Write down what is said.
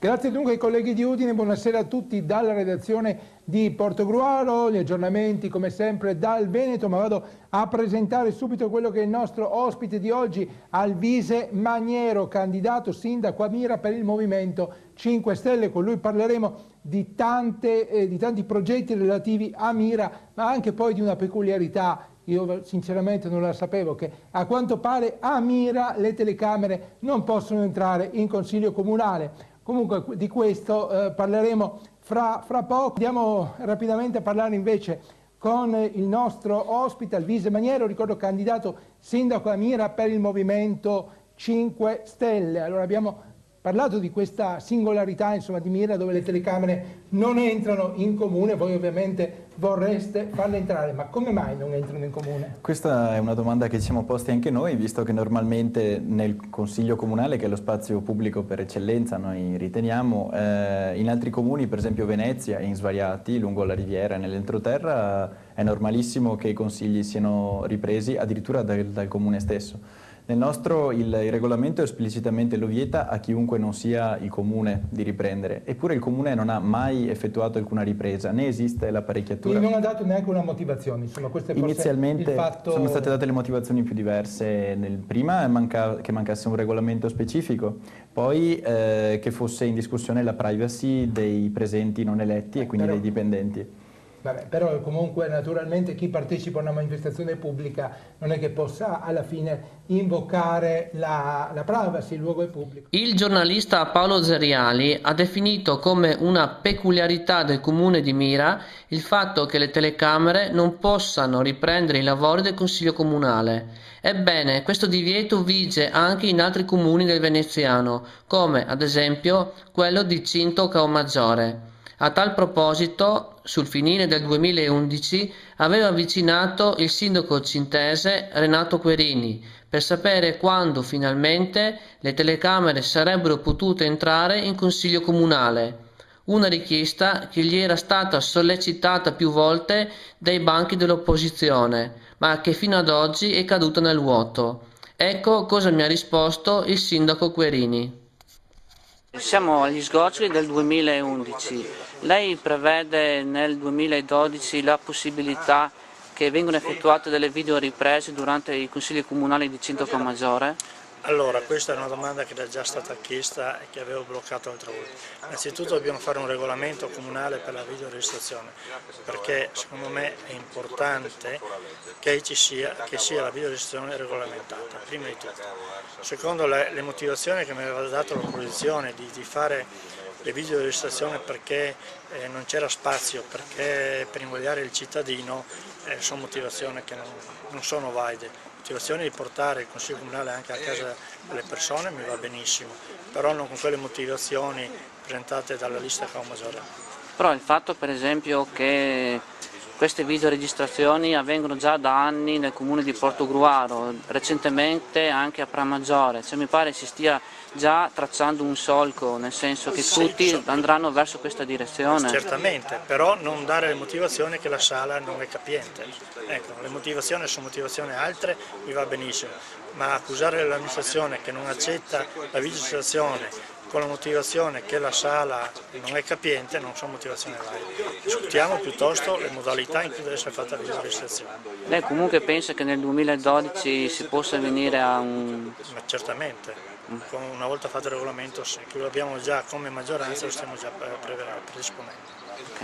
Grazie dunque ai colleghi di Udine, buonasera a tutti dalla redazione di Portogruaro, gli aggiornamenti come sempre dal Veneto, ma vado a presentare subito quello che è il nostro ospite di oggi, Alvise Maniero, candidato sindaco a Mira per il Movimento 5 Stelle. Con lui parleremo di tanti progetti relativi a Mira, ma anche poi di una peculiarità. Io sinceramente non la sapevo, che a quanto pare a Mira le telecamere non possono entrare in consiglio comunale. Comunque di questo parleremo fra poco. Andiamo rapidamente a parlare invece con il nostro ospite, Alvise Maniero, ricordo candidato sindaco a Mira per il Movimento 5 Stelle. Allora abbiamo parlato di questa singolarità, insomma, di Mira, dove le telecamere non entrano in comune. Voi ovviamente vorreste farle entrare, ma come mai non entrano in comune? Questa è una domanda che ci siamo posti anche noi, visto che normalmente nel Consiglio Comunale, che è lo spazio pubblico per eccellenza, noi riteniamo, in altri comuni, per esempio Venezia e in svariati, lungo la riviera e nell'entroterra, è normalissimo che i consigli siano ripresi addirittura dal comune stesso. Nel nostro il regolamento esplicitamente lo vieta a chiunque non sia il comune di riprendere, eppure il comune non ha mai effettuato alcuna ripresa, né esiste l'apparecchiatura. Quindi non ha dato neanche una motivazione, insomma, questo è forse Inizialmente il fatto... sono state date le motivazioni più diverse. Prima che mancasse un regolamento specifico, poi che fosse in discussione la privacy dei presenti non eletti e quindi dei dipendenti. Vabbè, però comunque naturalmente chi partecipa a una manifestazione pubblica non è che possa alla fine invocare la privacy, il luogo è pubblico. Il giornalista Paolo Zeriali ha definito come una peculiarità del comune di Mira il fatto che le telecamere non possano riprendere i lavori del Consiglio Comunale. Ebbene, questo divieto vige anche in altri comuni del veneziano, come ad esempio quello di Cinto Caomaggiore. A tal proposito, sul finire del 2011, aveva avvicinato il sindaco cintese Renato Querini per sapere quando finalmente le telecamere sarebbero potute entrare in consiglio comunale, una richiesta che gli era stata sollecitata più volte dai banchi dell'opposizione, ma che fino ad oggi è caduta nel vuoto. Ecco cosa mi ha risposto il sindaco Querini. Siamo agli sgoccioli del 2011. Lei prevede nel 2012 la possibilità che vengano effettuate delle videoriprese durante i consigli comunali di Cinto Caomaggiore? Allora, questa è una domanda che è già stata chiesta e che avevo bloccato altre volte. Innanzitutto dobbiamo fare un regolamento comunale per la videoregistrazione, perché secondo me è importante che sia la videoregistrazione regolamentata, prima di tutto. Secondo le motivazioni che mi aveva dato l'opposizione di fare le videoregistrazioni perché non c'era spazio, perché per invogliare il cittadino, sono motivazioni che non sono valide. Motivazione di portare il Consiglio Comunale anche a casa delle persone mi va benissimo, però non con quelle motivazioni presentate dalla lista Caomaggiore. Però il fatto per esempio che queste videoregistrazioni avvengono già da anni nel comune di Portogruaro, recentemente anche a Pramaggiore, cioè mi pare si stia già tracciando un solco, nel senso che tutti andranno verso questa direzione. Certamente, però non dare le motivazioni che la sala non è capiente. Ecco, le motivazioni sono motivazioni altre, mi va benissimo, ma accusare l'amministrazione che non accetta la videoregistrazione con la motivazione che la sala non è capiente non sono motivazioni valide. Discutiamo piuttosto le modalità in cui deve essere fatta la videoregistrazione. Lei comunque pensa che nel 2012 si possa venire a un... Ma certamente, una volta fatto il regolamento, che lo abbiamo già come maggioranza, lo stiamo già predisponendo.